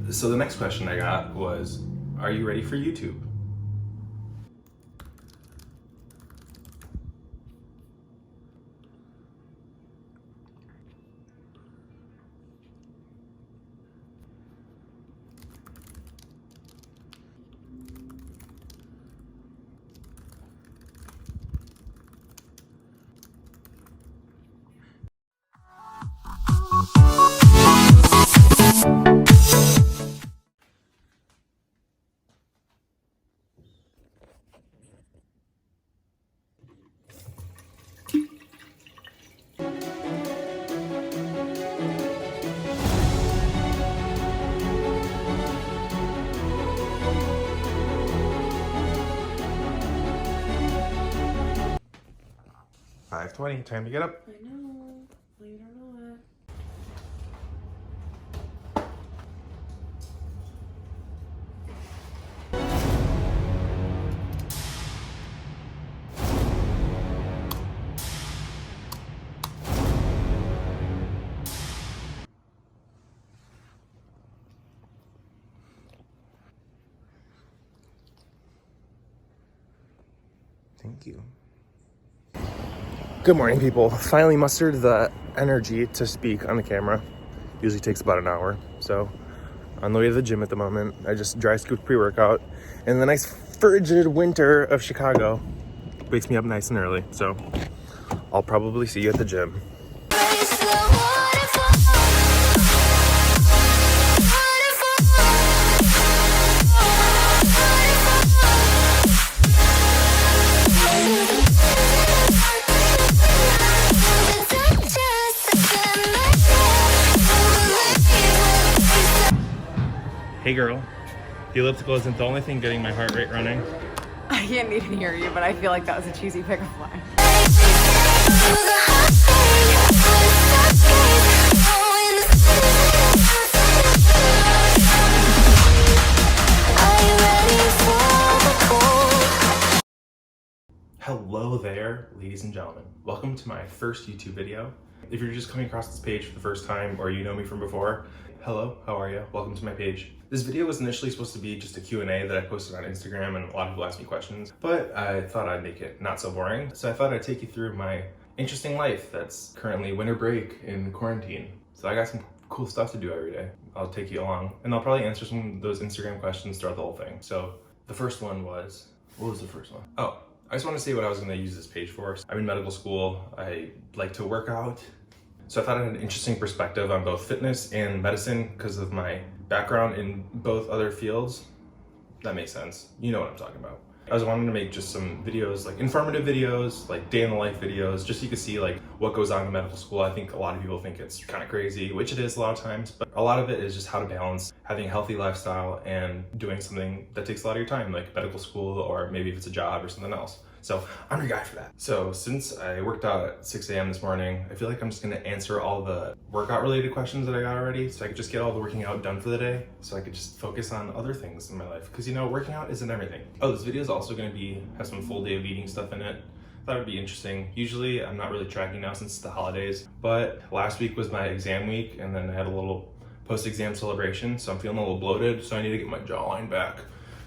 So the next question I got was, are you ready for YouTube? $5:20, time to get up. I know, believe it or not. Thank you. Good morning, people. Finally mustered the energy to speak on the camera. Usually takes about an hour. So on the way to the gym at the moment, I just dry scooped pre-workout. And the nice frigid winter of Chicago wakes me up nice and early. So I'll probably see you at the gym. Hey girl, the elliptical isn't the only thing getting my heart rate running. I can't even hear you, but I feel like that was a cheesy pickup line. Hello there, ladies and gentlemen. Welcome to my first YouTube video. If you're just coming across this page for the first time or you know me from before, hello, how are you? Welcome to my page. This video was initially supposed to be just a Q&A that I posted on Instagram, and a lot of people asked me questions, but I thought I'd make it not so boring. So I thought I'd take you through my interesting life that's currently winter break in quarantine. So I got some cool stuff to do every day. I'll take you along, and I'll probably answer some of those Instagram questions throughout the whole thing. So the first one was, what was the first one? Oh, I just want to say what I was going to use this page for. I'm in medical school. I like to work out. So I thought I had an interesting perspective on both fitness and medicine because of my background in both other fields. That makes sense. You know what I'm talking about. I was wanting to make just some videos, like informative videos, like day in the life videos, just so you can see like what goes on in medical school. I think a lot of people think it's kind of crazy, which it is a lot of times, but a lot of it is just how to balance having a healthy lifestyle and doing something that takes a lot of your time, like medical school, or maybe if it's a job or something else. So I'm your guy for that. So since I worked out at 6 a.m. this morning, I feel like I'm just gonna answer all the workout related questions that I got already, so I could just get all the working out done for the day, so I could just focus on other things in my life. Because you know, working out isn't everything. Oh, this video is also gonna have some full day of eating stuff in it. Thought it'd be interesting. Usually I'm not really tracking now since it's the holidays, but last week was my exam week, and then I had a little post-exam celebration, so I'm feeling a little bloated, so I need to get my jawline back.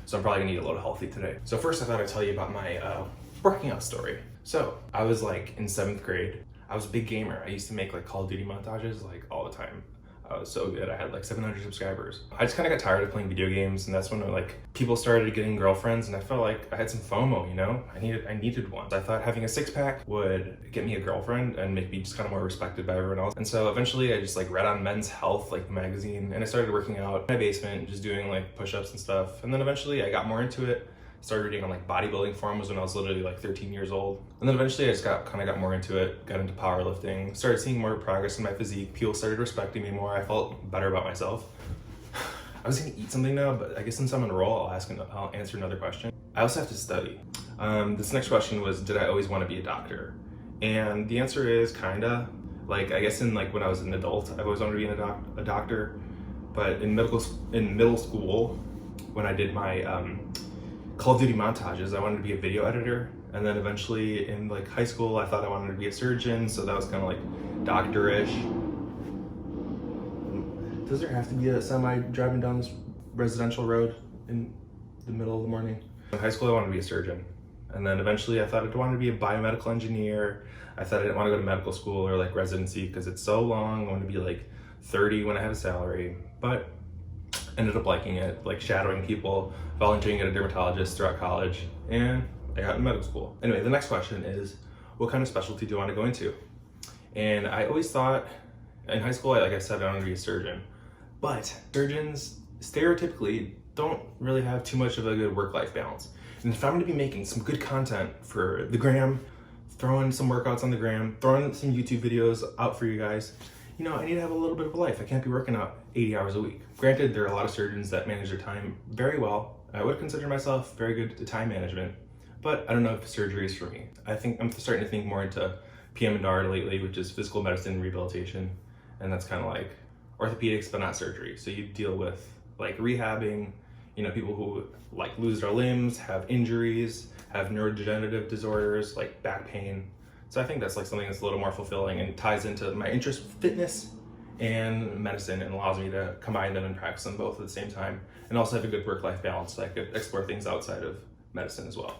So I'm probably gonna eat a little healthy today. So first I thought I'd tell you about my working out story. So I was like in 7th grade. I was a big gamer. I used to make like Call of Duty montages like all the time. I was so good. I had like 700 subscribers. I just kind of got tired of playing video games, and that's when like people started getting girlfriends, and I felt like I had some FOMO, you know? I needed one. I thought having a six-pack would get me a girlfriend and make me just kind of more respected by everyone else. And so eventually I just like read on Men's Health, like the magazine, and I started working out in my basement, just doing like push-ups and stuff. And then eventually I got more into it. Started reading on like bodybuilding forums when I was literally like 13 years old. And then eventually I just got more into it, got into powerlifting, started seeing more progress in my physique. People started respecting me more. I felt better about myself. I was gonna eat something now, but I guess since I'm on a roll, I'll answer another question. I also have to study. This next question was, did I always want to be a doctor? And the answer is kinda. Like, I guess when I was an adult, I've always wanted to be a doctor. But in middle school, when I did my Call of Duty montages, I wanted to be a video editor. And then eventually in like high school, I thought I wanted to be a surgeon, so that was kind of like doctor-ish. Does there have to be a semi driving down this residential road in the middle of the morning? In high school, I wanted to be a surgeon. And then eventually I thought I wanted to be a biomedical engineer. I thought I didn't want to go to medical school or like residency because it's so long. I wanted to be like 30 when I had a salary, but ended up liking it, like shadowing people, volunteering at a dermatologist throughout college, and I got in medical school. Anyway, the next question is, what kind of specialty do you want to go into? And I always thought, in high school, like I said, I wanted to be a surgeon, but surgeons stereotypically don't really have too much of a good work-life balance. And if I'm going to be making some good content for the gram, throwing some workouts on the gram, throwing some YouTube videos out for you guys, you know, I need to have a little bit of a life. I can't be working out 80 hours a week. Granted, there are a lot of surgeons that manage their time very well. I would consider myself very good at time management, but I don't know if surgery is for me. I think I'm starting to think more into PM&R lately, which is physical medicine and rehabilitation. And that's kind of like orthopedics, but not surgery. So you deal with like rehabbing, you know, people who like lose their limbs, have injuries, have neurodegenerative disorders like back pain. So I think that's like something that's a little more fulfilling and ties into my interest, fitness and medicine, and allows me to combine them and practice them both at the same time, and also have a good work-life balance so I could explore things outside of medicine as well.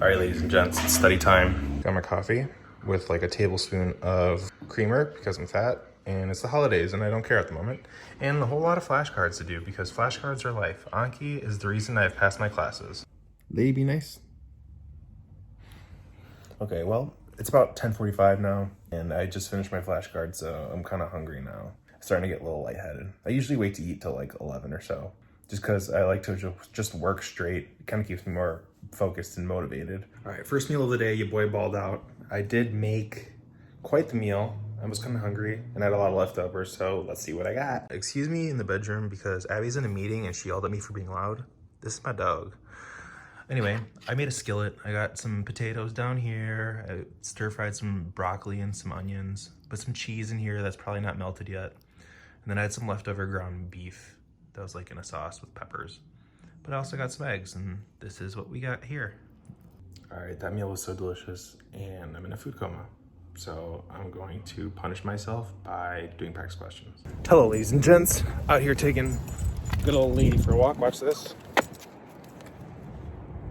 All right, ladies and gents, it's study time. Got my coffee with like a tablespoon of creamer because I'm fat, and it's the holidays and I don't care at the moment, and a whole lot of flashcards to do because flashcards are life. Anki is the reason I've passed my classes. Lady, be nice. Okay, well, it's about 10:45 now, and I just finished my flashcard, so I'm kind of hungry now. Starting to get a little lightheaded. I usually wait to eat till like 11 or so, just because I like to just work straight. It kind of keeps me more focused and motivated. All right, first meal of the day, your boy balled out. I did make quite the meal. I was kind of hungry and I had a lot of leftovers, so let's see what I got. Excuse me in the bedroom because Abby's in a meeting and she yelled at me for being loud. This is my dog. Anyway, I made a skillet. I got some potatoes down here. I stir-fried some broccoli and some onions. Put some cheese in here that's probably not melted yet. And then I had some leftover ground beef that was like in a sauce with peppers. But I also got some eggs, and this is what we got here. All right, that meal was so delicious, and I'm in a food coma. So I'm going to punish myself by doing practice questions. Hello, ladies and gents. Out here taking good old lady for a walk. Watch this.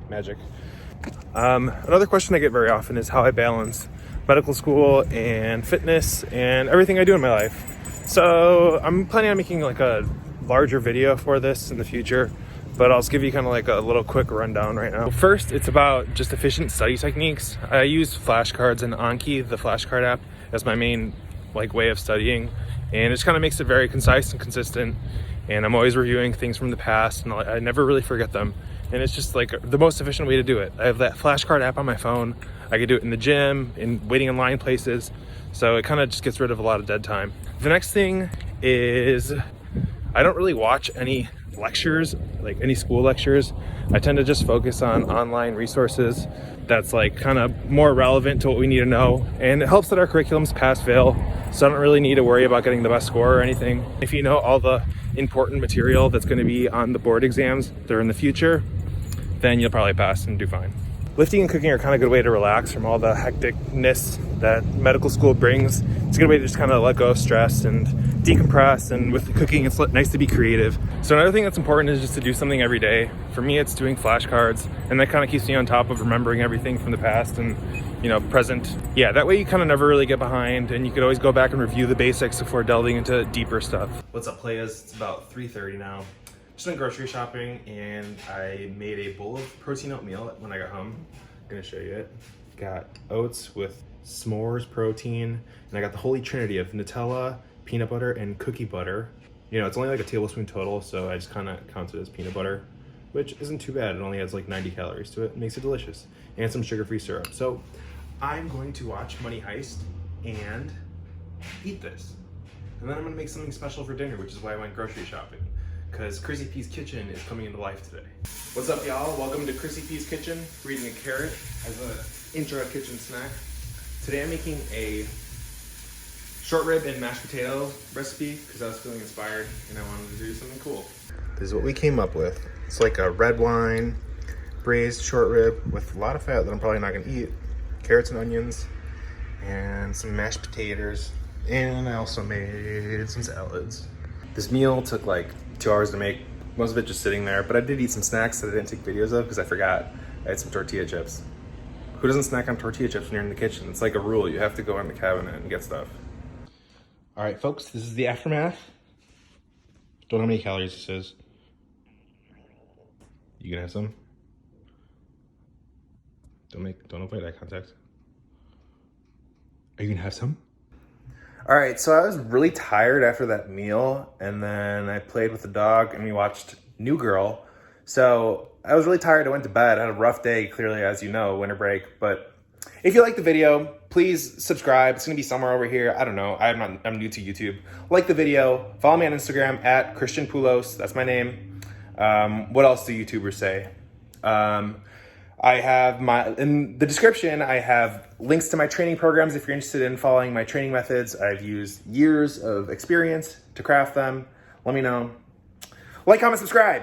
Magic. Another question I get very often is how I balance medical school and fitness and everything I do in my life. So I'm planning on making like a larger video for this in the future, but I'll just give you kind of like a little quick rundown right now. First, it's about just efficient study techniques. I use flashcards and Anki, the flashcard app, as my main like way of studying, and it just kind of makes it very concise and consistent. And I'm always reviewing things from the past, and I never really forget them. And it's just like the most efficient way to do it. I have that flashcard app on my phone. I can do it in the gym, in waiting in line places. So it kind of just gets rid of a lot of dead time. The next thing is I don't really watch any lectures, like any school lectures. I tend to just focus on online resources that's like kind of more relevant to what we need to know. And it helps that our curriculum's pass-fail, so I don't really need to worry about getting the best score or anything. If you know all the important material that's going to be on the board exams that are in the future, then you'll probably pass and do fine. Lifting and cooking are kind of a good way to relax from all the hecticness that medical school brings. It's a good way to just kind of let go of stress and decompress, and with cooking it's nice to be creative. So another thing that's important is just to do something every day. For me, it's doing flashcards, and that kind of keeps me on top of remembering everything from the past and, you know, present. Yeah, that way you kind of never really get behind, and you could always go back and review the basics before delving into deeper stuff. What's up, players? It's about 3:30 now. Just went grocery shopping, and I made a bowl of protein oatmeal when I got home. I'm gonna show you it. Got oats with s'mores protein, and I got the holy trinity of Nutella, peanut butter, and cookie butter. You know, it's only like a tablespoon total, so I just kind of count it as peanut butter, which isn't too bad. It only has like 90 calories to it. It makes it delicious. And some sugar-free syrup. So I'm going to watch Money Heist and eat this. And then I'm gonna make something special for dinner, which is why I went grocery shopping, because Chrissy P's Kitchen is coming into life today. What's up, y'all? Welcome to Chrissy P's Kitchen. We're eating a carrot as an intro kitchen snack. Today I'm making a short rib and mashed potato recipe because I was feeling inspired and I wanted to do something cool. This is what we came up with. It's like a red wine braised short rib with a lot of fat that I'm probably not gonna eat, carrots and onions, and some mashed potatoes, and I also made some salads. This meal took like 2 hours to make, most of it just sitting there, but I did eat some snacks that I didn't take videos of because I forgot. I had some tortilla chips. Who doesn't snack on tortilla chips when you're in the kitchen? It's like a rule. You have to go in the cabinet and get stuff. All right, folks, this is the aftermath. Don't know how many calories this is. You gonna have some? Don't avoid eye contact. Are you gonna have some? All right, so I was really tired after that meal, and then I played with the dog and we watched New Girl. So I was really tired. I went to bed. I had a rough day, clearly, as you know, winter break. But if you like the video, please subscribe. It's gonna be somewhere over here. I don't know. I'm new to YouTube. Like the video. Follow me on Instagram at Christian Poulos. That's my name. What else do YouTubers say? I have in the description, I have links to my training programs if you're interested in following my training methods. I've used years of experience to craft them. Let me know. Like, comment, subscribe.